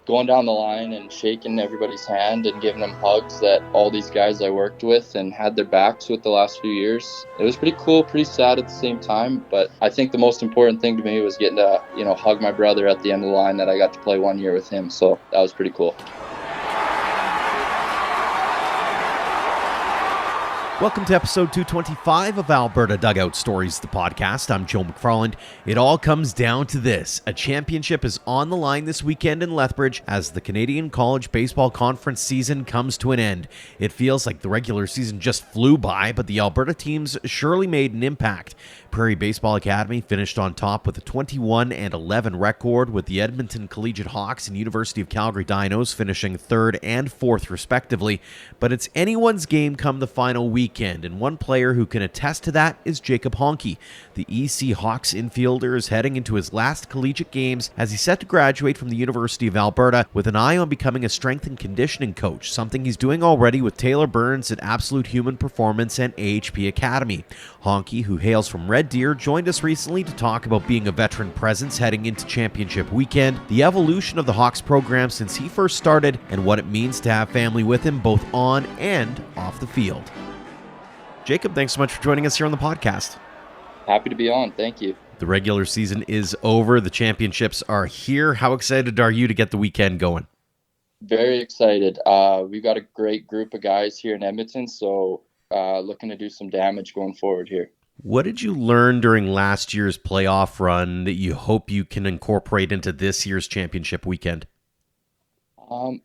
going down the line and shaking everybody's hand and giving them hugs that all these guys I worked with and had their backs with the last few years. It was pretty cool, pretty sad at the same time, but I think the most important thing to me was getting to, hug my brother at the end of the line that I got to play 1 year with him. So that was pretty cool. Welcome to episode 225 of Alberta Dugout Stories, the podcast. I'm Joe McFarland. It all comes down to this. A championship is on the line this weekend in Lethbridge as the Canadian College Baseball Conference season comes to an end. It feels like the regular season just flew by, but the Alberta teams surely made an impact. Prairie Baseball Academy finished on top with a 21-11 record, with the Edmonton Collegiate Hawks and University of Calgary Dinos finishing third and fourth respectively. But it's anyone's game come the final weekend, and one player who can attest to that is Jacob Honke. The EC Hawks infielder is heading into his last collegiate games as he's set to graduate from the University of Alberta with an eye on becoming a strength and conditioning coach, something he's doing already with Taylor Burns at Absolute Human Performance and AHP Academy. Honke, who hails from Red Deer, joined us recently to talk about being a veteran presence heading into championship weekend, the evolution of the Hawks program since he first started, and what it means to have family with him both on and off the field. Jacob, thanks so much for joining us here on the podcast. Happy to be on. Thank you. The regular season is over. The championships are here. How excited are you to get the weekend going? Very excited. We've got a great group of guys here in Edmonton, so looking to do some damage going forward here. What did you learn during last year's playoff run that you hope you can incorporate into this year's championship weekend?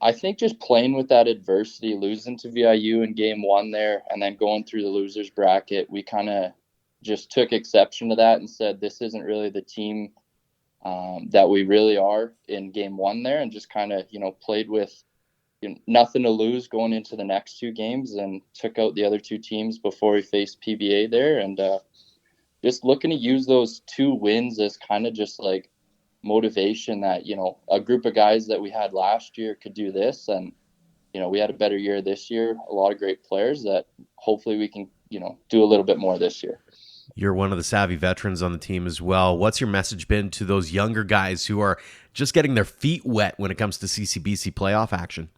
I think just playing with that adversity, losing to VIU in game one there, and then going through the losers bracket, we kind of just took exception to that and said this isn't really the team that we really are in game one there, and just kind of played with nothing to lose going into the next two games and took out the other two teams before we faced PBA there, and just looking to use those two wins as kind of just like motivation that a group of guys that we had last year could do this, and we had a better year this year, a lot of great players that hopefully we can do a little bit more this year. You're one of the savvy veterans on the team as well. What's your message been to those younger guys who are just getting their feet wet when it comes to CCBC playoff action?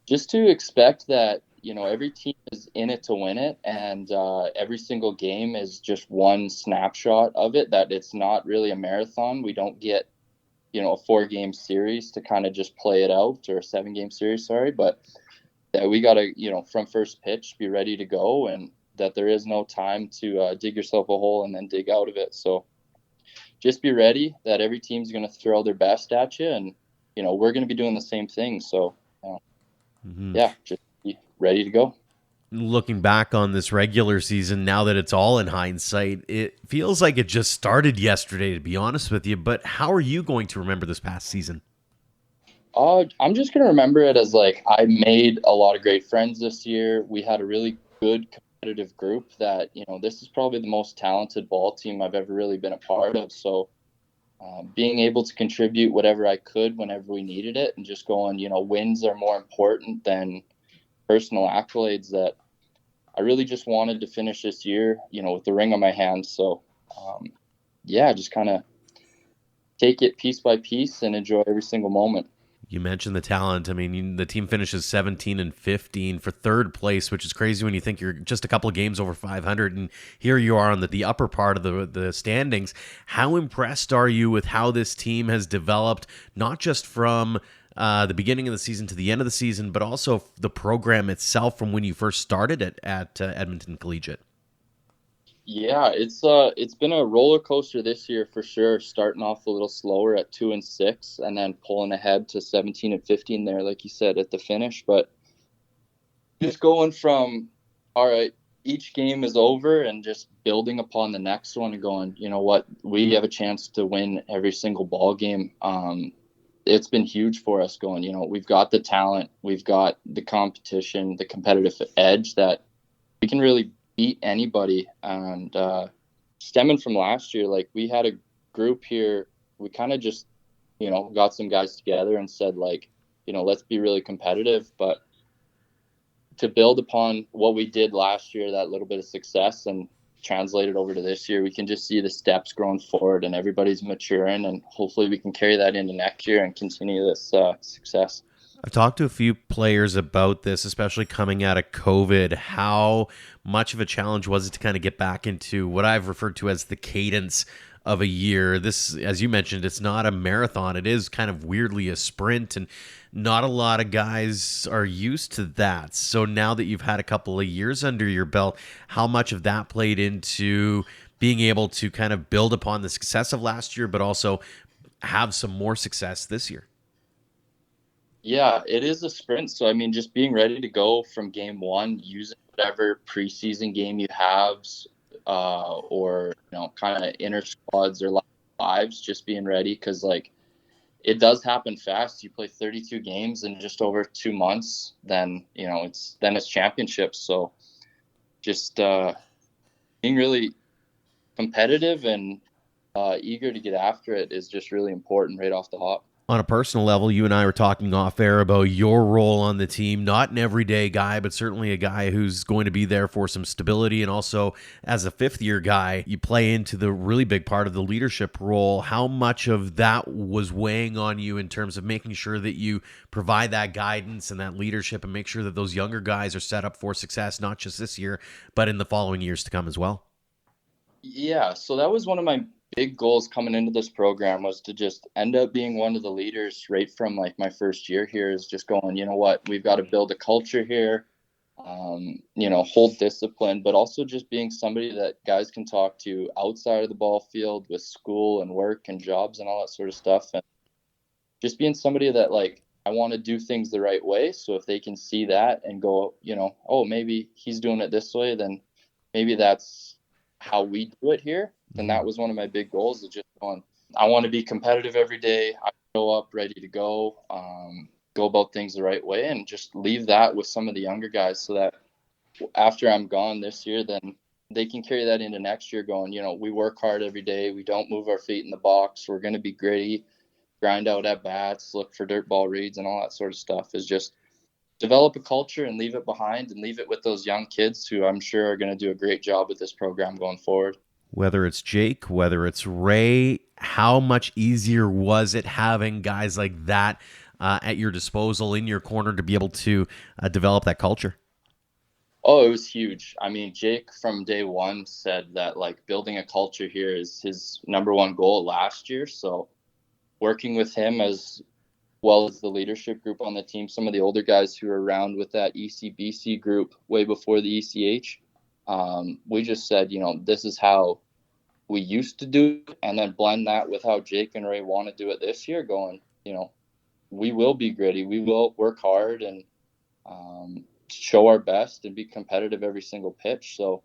Just to expect that every team is in it to win it, and every single game is just one snapshot of it, that it's not really a marathon. We don't get a 4-game series to kind of just play it out, or a 7-game series, sorry, but that we got to from first pitch be ready to go, and that there is no time to dig yourself a hole and then dig out of it. So just be ready, that every team's going to throw their best at you, and we're going to be doing the same thing. So yeah, just be ready to go. Looking back on this regular season, now that it's all in hindsight, it feels like it just started yesterday, to be honest with you. But how are you going to remember this past season? I'm just going to remember it as like I made a lot of great friends this year. We had a really good competitive group that, this is probably the most talented ball team I've ever really been a part of. So being able to contribute whatever I could whenever we needed it, and just going, wins are more important than personal accolades, that I really just wanted to finish this year, with the ring on my hand. So, just kind of take it piece by piece and enjoy every single moment. You mentioned the talent. I mean, the team finishes 17-15 for third place, which is crazy when you think you're just a couple of games over 500, and here you are on the upper part of the standings. How impressed are you with how this team has developed, not just from the beginning of the season to the end of the season, but also the program itself from when you first started at Edmonton Collegiate? Yeah, it's been a roller coaster this year for sure. Starting off a little slower at 2-6, and then pulling ahead to 17-15 there, like you said, at the finish. But just going from, all right, each game is over, and just building upon the next one and going, you know what, we have a chance to win every single ball game. It's been huge for us going, we've got the talent, we've got the competition, the competitive edge that we can really beat anybody. And stemming from last year, like we had a group here, we kind of just got some guys together and said, like, let's be really competitive, but to build upon what we did last year, that little bit of success, and translated over to this year, we can just see the steps growing forward and everybody's maturing, and hopefully we can carry that into next year and continue this success. I've talked to a few players about this, especially coming out of COVID. How much of a challenge was it to kind of get back into what I've referred to as the cadence of a year? This, as you mentioned, it's not a marathon. It is kind of weirdly a sprint, and not a lot of guys are used to that. So now that you've had a couple of years under your belt, how much of that played into being able to kind of build upon the success of last year, but also have some more success this year? Yeah, it is a sprint. So, I mean, just being ready to go from game one, using whatever preseason game you have, or, kind of inner squads or lives, just being ready. Cause like it does happen fast. You play 32 games in just over 2 months, then, it's championships. So just, being really competitive and, eager to get after it is just really important right off the hop. On a personal level, you and I were talking off air about your role on the team. Not an everyday guy, but certainly a guy who's going to be there for some stability. And also, as a fifth-year guy, you play into the really big part of the leadership role. How much of that was weighing on you in terms of making sure that you provide that guidance and that leadership and make sure that those younger guys are set up for success, not just this year, but in the following years to come as well? Yeah, so that was one of my big goals coming into this program, was to just end up being one of the leaders right from like my first year here, is just going, you know what, we've got to build a culture here, hold discipline, but also just being somebody that guys can talk to outside of the ball field with school and work and jobs and all that sort of stuff. And just being somebody that, like, I want to do things the right way. So if they can see that and go, oh, maybe he's doing it this way, then maybe that's how we do it here. And that was one of my big goals, is just going, I want to be competitive every day. I show up ready to go, go about things the right way, and just leave that with some of the younger guys, so that after I'm gone this year, then they can carry that into next year going, we work hard every day. We don't move our feet in the box. We're going to be gritty, grind out at bats, look for dirt ball reads and all that sort of stuff. Is just develop a culture and leave it behind, and leave it with those young kids who I'm sure are going to do a great job with this program going forward. Whether it's Jake, whether it's Ray, how much easier was it having guys like that at your disposal, in your corner, to be able to develop that culture? Oh, it was huge. I mean, Jake from day one said that, like, building a culture here is his number one goal last year. So working with him, as well as the leadership group on the team, some of the older guys who were around with that ECBC group way before the ECH, we just said, this is how we used to do it, and then blend that with how Jake and Ray want to do it this year, going, we will be gritty, we will work hard, and show our best and be competitive every single pitch. So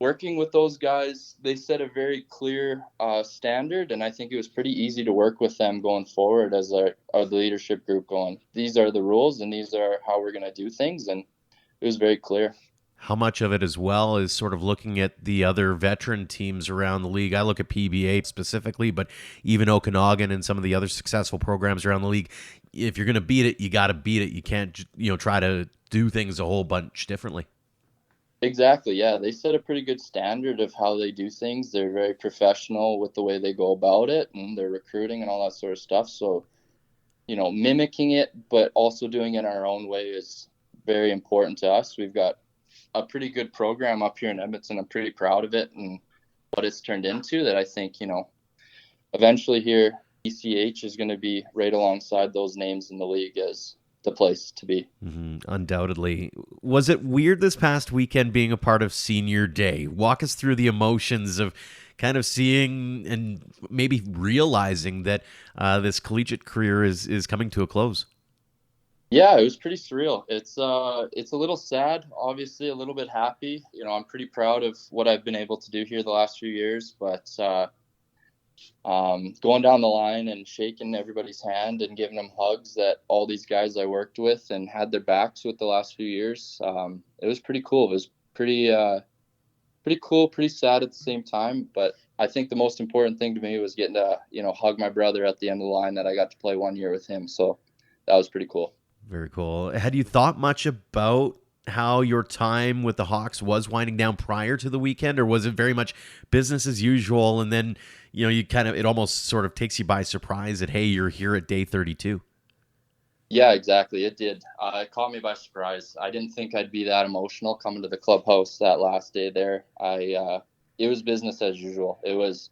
working with those guys, they set a very clear standard, and I think it was pretty easy to work with them going forward as our leadership group, going, these are the rules and these are how we're going to do things, and it was very clear. How much of it as well is sort of looking at the other veteran teams around the league? I look at PBA specifically, but even Okanagan and some of the other successful programs around the league. If you're going to beat it, you got to beat it. You can't, try to do things a whole bunch differently. Exactly. Yeah. They set a pretty good standard of how they do things. They're very professional with the way they go about it, and their recruiting and all that sort of stuff. So, mimicking it, but also doing it our own way is very important to us. We've got a pretty good program up here in Edmonton. I'm pretty proud of it and what it's turned into, that I think, eventually here, ECH is going to be right alongside those names in the league as the place to be. Undoubtedly. Was it weird this past weekend being a part of senior day? Walk us through the emotions of kind of seeing and maybe realizing that this collegiate career is coming to a close. Yeah, it was pretty surreal. It's a little sad, obviously a little bit happy. I'm pretty proud of what I've been able to do here the last few years, but going down the line and shaking everybody's hand and giving them hugs, that all these guys I worked with and had their backs with the last few years, it was pretty cool. It was pretty cool, pretty sad at the same time. But I think the most important thing to me was getting to, hug my brother at the end of the line that I got to play 1 year with him. So that was pretty cool. Very cool. Had you thought much about how your time with the Hawks was winding down prior to the weekend, or was it very much business as usual? And then, you kind of, it almost sort of takes you by surprise that, hey, you're here at day 32. Yeah, exactly. It did. It caught me by surprise. I didn't think I'd be that emotional coming to the clubhouse that last day there. It was business as usual. It was,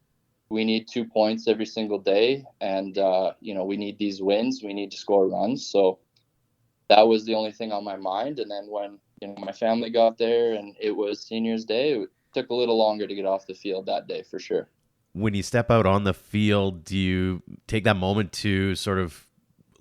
we need 2 points every single day, and we need these wins. We need to score runs. So that was the only thing on my mind. And then when my family got there and it was seniors day, it took a little longer to get off the field that day for sure. When you step out on the field, do you take that moment to sort of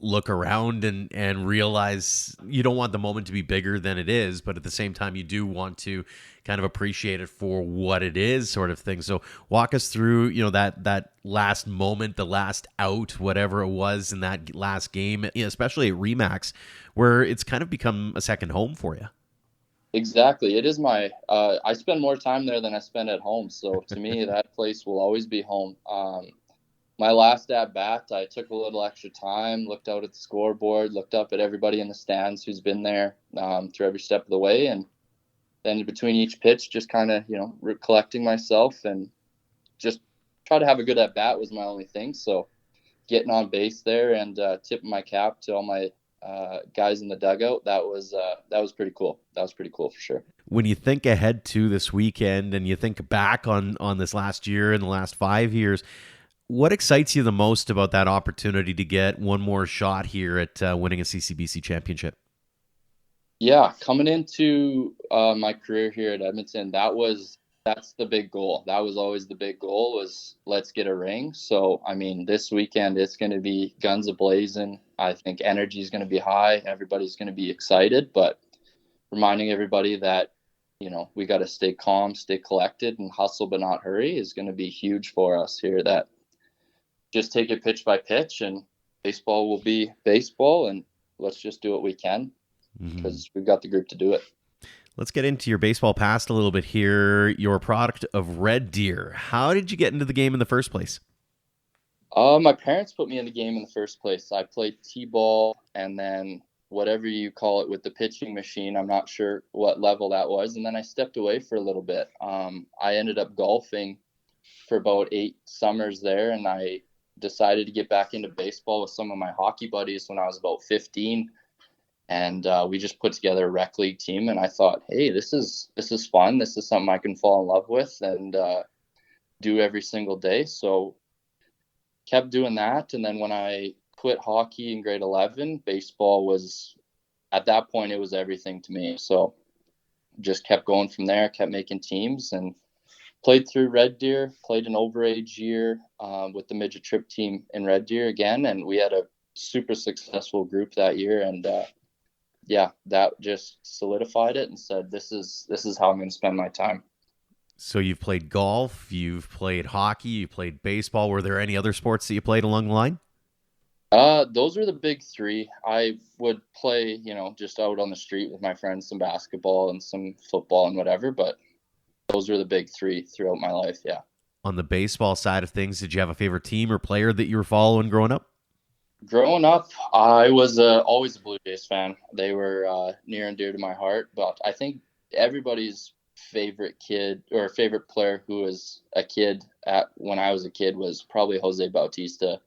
look around and realize you don't want the moment to be bigger than it is, but at the same time you do want to kind of appreciate it for what it is, sort of thing? So walk us through, that last moment, the last out, whatever it was in that last game, especially at Remax, where it's kind of become a second home for you. Exactly. It is I spend more time there than I spend at home. So to me, that place will always be home. My last at bat, I took a little extra time, looked out at the scoreboard, looked up at everybody in the stands who's been there through every step of the way. And then between each pitch, just kind of, collecting myself and just try to have a good at bat was my only thing. So getting on base there and tipping my cap to all my guys in the dugout, that was pretty cool. That was pretty cool for sure. When you think ahead to this weekend and you think back on this last year and the last 5 years, what excites you the most about that opportunity to get one more shot here at winning a CCBC championship? Yeah, coming into my career here at Edmonton, that's the big goal. That was always the big goal, was let's get a ring. So, I mean, this weekend it's going to be guns a-blazing. I think energy is going to be high. Everybody's going to be excited, but reminding everybody that, we got to stay calm, stay collected, and hustle but not hurry is going to be huge for us here. That just take it pitch by pitch, and baseball will be baseball, and let's just do what we can because we've got the group to do it. Let's get into your baseball past a little bit here. You're a product of Red Deer. How did you get into the game in the first place? My parents put me in the game in the first place. I played t-ball and then whatever you call it with the pitching machine. I'm not sure what level that was. And then I stepped away for a little bit. I ended up golfing for about 8 summers there, and I decided to get back into baseball with some of my hockey buddies when I was about 15. And we just put together a rec league team, and I thought, hey, this is fun. This is something I can fall in love with and do every single day. So kept doing that. And then when I quit hockey in grade 11, baseball was, at that point, it was everything to me. So just kept going from there, kept making teams, and played through Red Deer, played an overage year with the midget trip team in Red Deer again. And we had a super successful group that year. And that just solidified it and said, this is how I'm going to spend my time. So you've played golf, you've played hockey, you played baseball. Were there any other sports that you played along the line? Those were the big 3. I would play, just out on the street with my friends, some basketball and some football and whatever, but those were the big 3 throughout my life. Yeah. On the baseball side of things, did you have a favorite team or player that you were following growing up? Growing up, I was always a Blue Jays fan. They were near and dear to my heart, but I think everybody's favorite kid or favorite player who was a kid when I was a kid was probably Jose Bautista.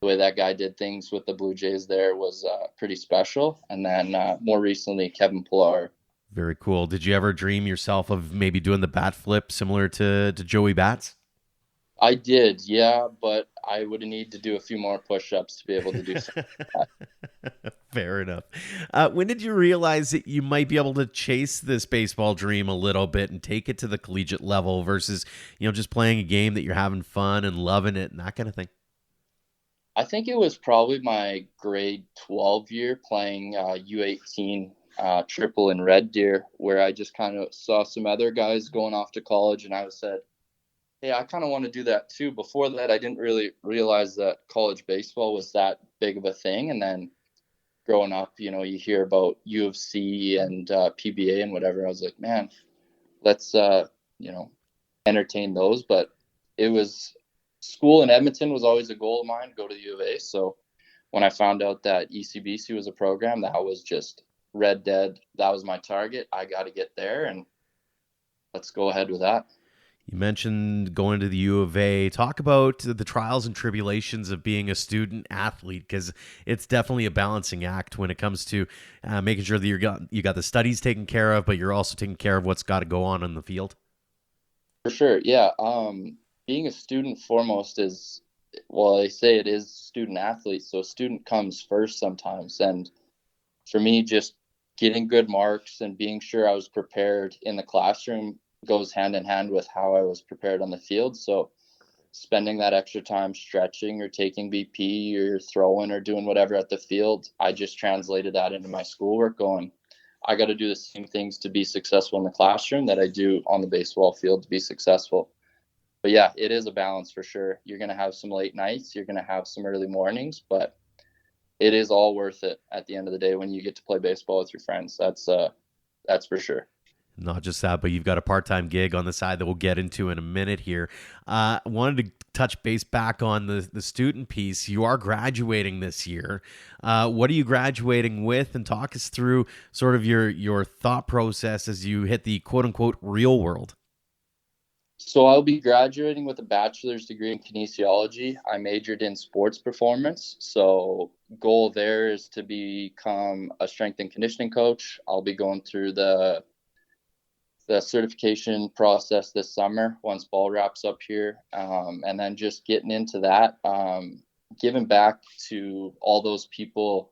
The way that guy did things with the Blue Jays there was pretty special. And then more recently, Kevin Pillar. Very cool. Did you ever dream yourself of maybe doing the bat flip similar to Joey Bats? I did, yeah, but I would need to do a few more push-ups to be able to do something like that. Fair enough. When did you realize that you might be able to chase this baseball dream a little bit and take it to the collegiate level versus, just playing a game that you're having fun and loving it and that kind of thing? I think it was probably my grade 12 year playing U18 triple in Red Deer, where I just kind of saw some other guys going off to college, and I said, hey, I kind of want to do that too. Before that, I didn't really realize that college baseball was that big of a thing. And then growing up, you hear about U of C and PBA and whatever. I was like, man, let's, entertain those. But it was school in Edmonton was always a goal of mine to go to the U of A. So when I found out that ECBC was a program, that was just Red Dead, that was my target. I got to get there, and let's go ahead with that. You mentioned going to the U of A. Talk about the trials and tribulations of being a student athlete, because it's definitely a balancing act when it comes to making sure that you got the studies taken care of, but you're also taking care of what's got to go on in the field. For sure, yeah. Being a student foremost is, well, they say it is student athlete, so student comes first sometimes. And for me, just getting good marks and being sure I was prepared in the classroom goes hand in hand with how I was prepared on the field. So spending that extra time stretching or taking BP or throwing or doing whatever at the field, I just translated that into my schoolwork going, I got to do the same things to be successful in the classroom that I do on the baseball field to be successful. But yeah, it is a balance for sure. You're going to have some late nights, you're going to have some early mornings, but it is all worth it at the end of the day when you get to play baseball with your friends. That's for sure. Not just that, but you've got a part-time gig on the side that we'll get into in a minute here. Wanted to touch base back on the student piece. You are graduating this year. What are you graduating with? And talk us through sort of your thought process as you hit the quote-unquote real world. So I'll be graduating with a bachelor's degree in kinesiology. I majored in sports performance. So goal there is to become a strength and conditioning coach. I'll be going through the certification process this summer once ball wraps up here, and then just getting into that, giving back to all those people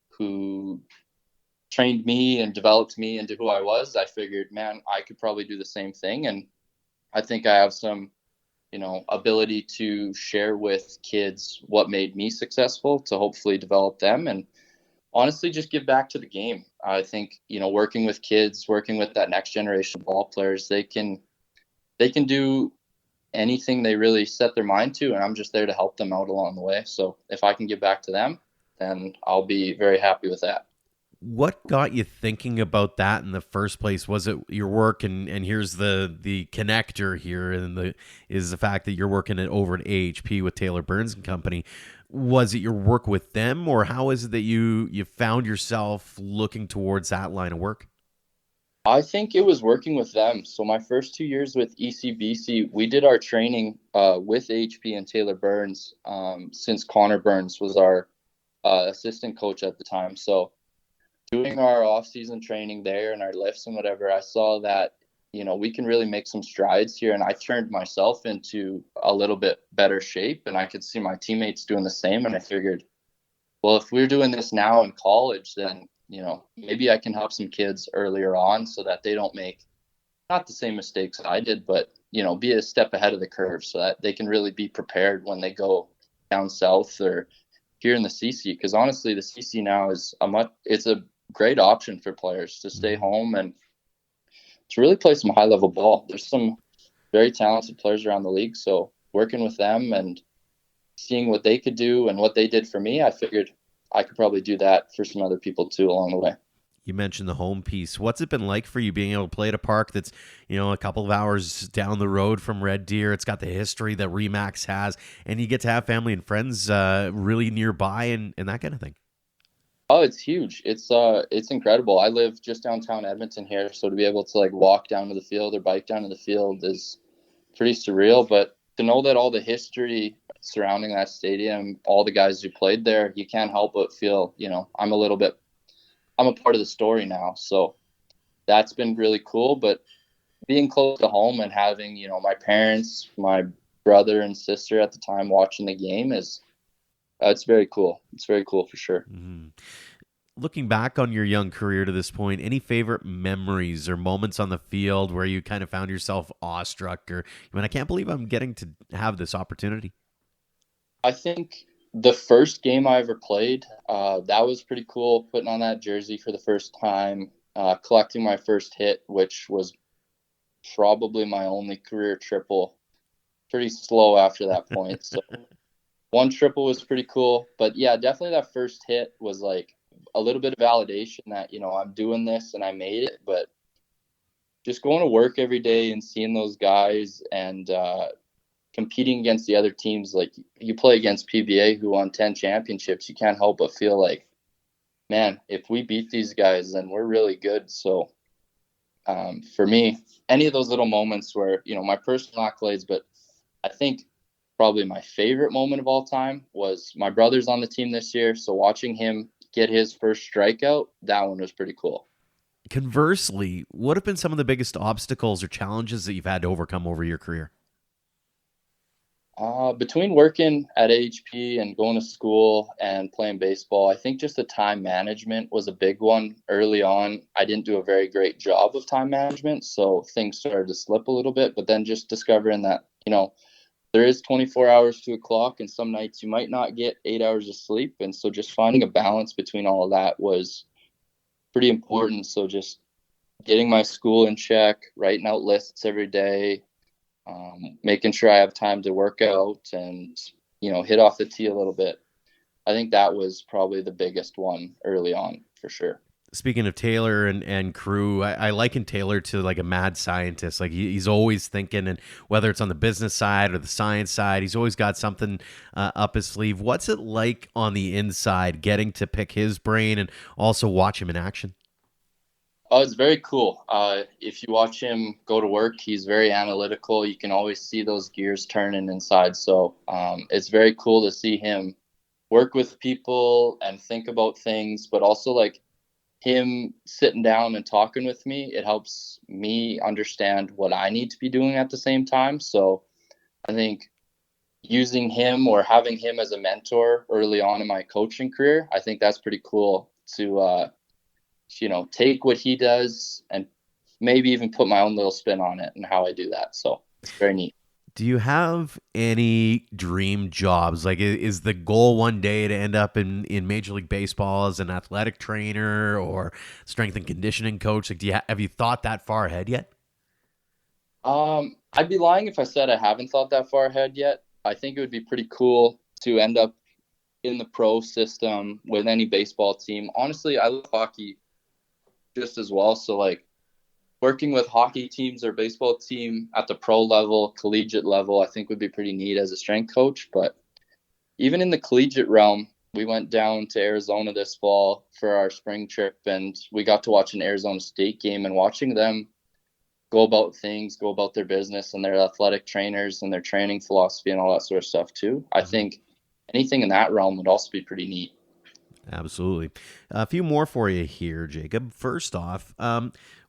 who trained me and developed me into who I was. I figured, man, I could probably do the same thing, and I think I have some, ability to share with kids what made me successful to hopefully develop them and honestly just give back to the game. I think, working with kids, working with that next generation of ball players, they can do anything they really set their mind to, and I'm just there to help them out along the way. So if I can give back to them, then I'll be very happy with that. What got you thinking about that in the first place? Was it your work, and here's the connector here, and the fact that you're working over at AHP with Taylor Burns and Company? Was it your work with them, or how is it that you found yourself looking towards that line of work? I think it was working with them. So my first 2 years with ECBC, we did our training with AHP and Taylor Burns, since Connor Burns was our assistant coach at the time. So doing our off-season training there and our lifts and whatever, I saw that, we can really make some strides here. And I turned myself into a little bit better shape, and I could see my teammates doing the same. And I figured, well, if we're doing this now in college, then, maybe I can help some kids earlier on so that they don't make not the same mistakes I did, but, be a step ahead of the curve so that they can really be prepared when they go down south or here in the CC. Because honestly, the CC now is it's a great option for players to stay home and to really play some high level ball. There's some very talented players around the league. So working with them and seeing what they could do and what they did for me, I figured I could probably do that for some other people too along the way. You mentioned the home piece. What's it been like for you being able to play at a park that's, a couple of hours down the road from Red Deer? It's got the history that Remax has, and you get to have family and friends really nearby and that kind of thing. Oh, it's huge. It's incredible. I live just downtown Edmonton here, so to be able to walk down to the field or bike down to the field is pretty surreal. But to know that all the history surrounding that stadium, all the guys who played there, you can't help but feel, I'm a part of the story now. So that's been really cool. But being close to home and having, my parents, my brother and sister at the time watching the game it's very cool. It's very cool for sure. Mm-hmm. Looking back on your young career to this point, any favorite memories or moments on the field where you kind of found yourself awestruck or, I can't believe I'm getting to have this opportunity? I think the first game I ever played, that was pretty cool, putting on that jersey for the first time, collecting my first hit, which was probably my only career triple. Pretty slow after that point. So one triple was pretty cool. But yeah, definitely that first hit was a little bit of validation that, I'm doing this and I made it. But just going to work every day and seeing those guys and competing against the other teams, you play against PBA who won 10 championships, you can't help but feel like man, if we beat these guys, then we're really good. So for me, any of those little moments where, my personal accolades, but I think probably my favorite moment of all time was my brother's on the team this year. So watching him get his first strikeout, that one was pretty cool. Conversely, what have been some of the biggest obstacles or challenges that you've had to overcome over your career? Between working at AHP and going to school and playing baseball, I think just the time management was a big one early on. I didn't do a very great job of time management, so things started to slip a little bit. But then just discovering that, there is 24 hours to a clock, and some nights you might not get 8 hours of sleep. And so just finding a balance between all of that was pretty important. So just getting my school in check, writing out lists every day, making sure I have time to work out and, hit off the tee a little bit. I think that was probably the biggest one early on for sure. Speaking of Taylor and crew, I liken Taylor to like a mad scientist. Like he's always thinking, and whether it's on the business side or the science side, he's always got something up his sleeve. What's it like on the inside, getting to pick his brain and also watch him in action? Oh, it's very cool. If you watch him go to work, he's very analytical. You can always see those gears turning inside. So it's very cool to see him work with people and think about things, but also like him sitting down and talking with me. It helps me understand what I need to be doing at the same time. So I think using him or having him as a mentor early on in my coaching career, I think that's pretty cool to take what he does and maybe even put my own little spin on it and how I do that. So it's very neat. Do you have any dream jobs? Like, is the goal one day to end up in Major League Baseball as an athletic trainer or strength and conditioning coach? Like, have you thought that far ahead yet? I'd be lying if I said I haven't thought that far ahead yet. I think it would be pretty cool to end up in the pro system with any baseball team. Honestly, I love hockey just as well. So like working with hockey teams or baseball team at the pro level, collegiate level, I think would be pretty neat as a strength coach. But even in the collegiate realm, we went down to Arizona this fall for our spring trip, and we got to watch an Arizona State game, and watching them go about things, go about their business and their athletic trainers and their training philosophy and all that sort of stuff too. I think anything in that realm would also be pretty neat. Absolutely. A few more for you here, Jacob. First off,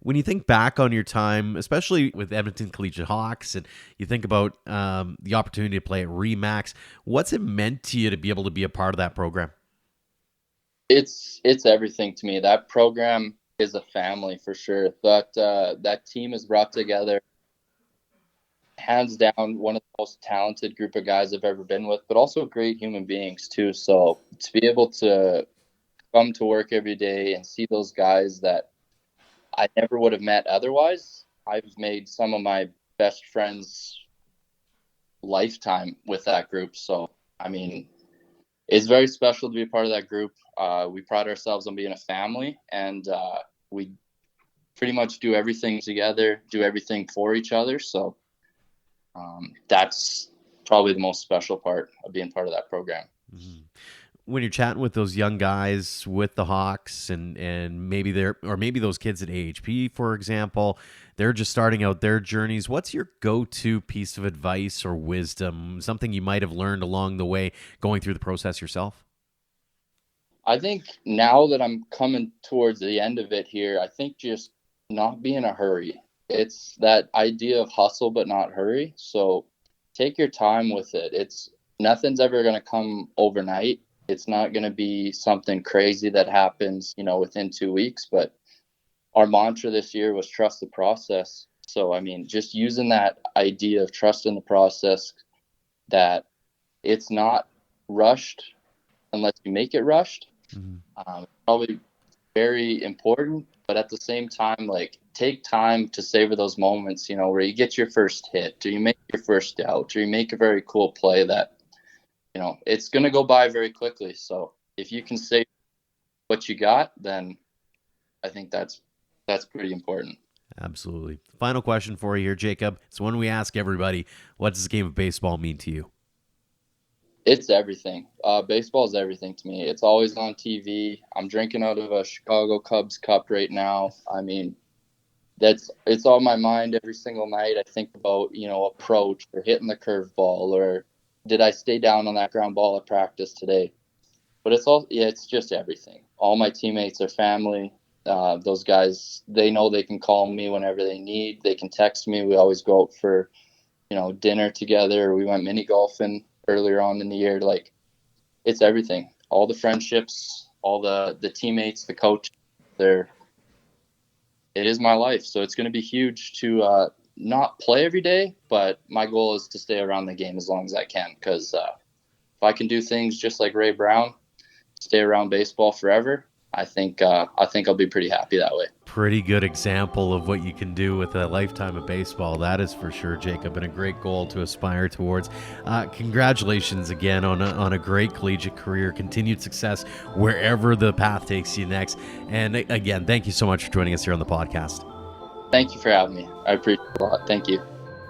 when you think back on your time, especially with Edmonton Collegiate Hawks, and you think about the opportunity to play at Remax, what's it meant to you to be able to be a part of that program? It's everything to me. That program is a family for sure. That team is brought together, hands down, one of the most talented group of guys I've ever been with, but also great human beings too. So to be able to come to work every day and see those guys that I never would have met otherwise, I've made some of my best friends lifetime with that group. So, I mean, it's very special to be a part of that group. We pride ourselves on being a family, and we pretty much do everything together, do everything for each other. So that's probably the most special part of being part of that program. Mm-hmm. When you're chatting with those young guys with the Hawks and maybe those kids at AHP, for example, they're just starting out their journeys. What's your go-to piece of advice or wisdom, something you might have learned along the way going through the process yourself? I think now that I'm coming towards the end of it here, I think just not be in a hurry. It's that idea of hustle but not hurry. So take your time with it. Nothing's ever going to come overnight. It's not going to be something crazy that happens, within 2 weeks. But our mantra this year was trust the process. So, I mean, just using that idea of trusting the process, that it's not rushed unless you make it rushed. Mm-hmm. Probably very important, but at the same time, like take time to savor those moments, where you get your first hit, or you make your first out, or you make a very cool play that, it's going to go by very quickly. So if you can say what you got, then I think that's pretty important. Absolutely. Final question for you here, Jacob. It's one we ask everybody. What does this game of baseball mean to you? It's everything. Baseball is everything to me. It's always on TV. I'm drinking out of a Chicago Cubs cup right now. I mean, it's on my mind every single night. I think about, approach or hitting the curveball, or did I stay down on that ground ball at practice today? But it's just everything. All my teammates are family. Those guys, they know they can call me whenever they need. They can text me. We always go out for, dinner together. We went mini golfing earlier on in the year. Like, it's everything. All the friendships, all the teammates, the coach, it is my life. So it's going to be huge to not play every day, but my goal is to stay around the game as long as I can, because if I can do things just like Ray Brown, stay around baseball forever, I think I'll be pretty happy that way. Pretty good example of what you can do with a lifetime of baseball, that is for sure, Jacob, and a great goal to aspire towards. Congratulations again on a great collegiate career, continued success wherever the path takes you next. And again, thank you so much for joining us here on the podcast. Thank you for having me. I appreciate it a lot. Thank you.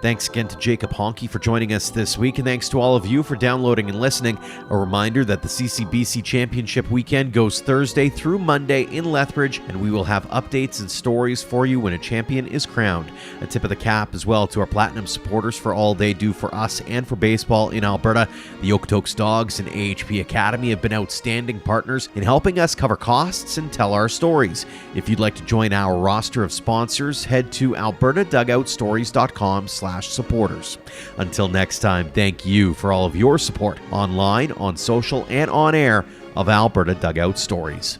Thanks again to Jacob Honke for joining us this week, and thanks to all of you for downloading and listening. A reminder that the CCBC Championship weekend goes Thursday through Monday in Lethbridge, and we will have updates and stories for you when a champion is crowned. A tip of the cap as well to our Platinum supporters for all they do for us and for baseball in Alberta. The Okotoks Dogs and AHP Academy have been outstanding partners in helping us cover costs and tell our stories. If you'd like to join our roster of sponsors, head to albertadugoutstories.com/supporters. Until next time, thank you for all of your support online, on social, and on air of Alberta Dugout Stories.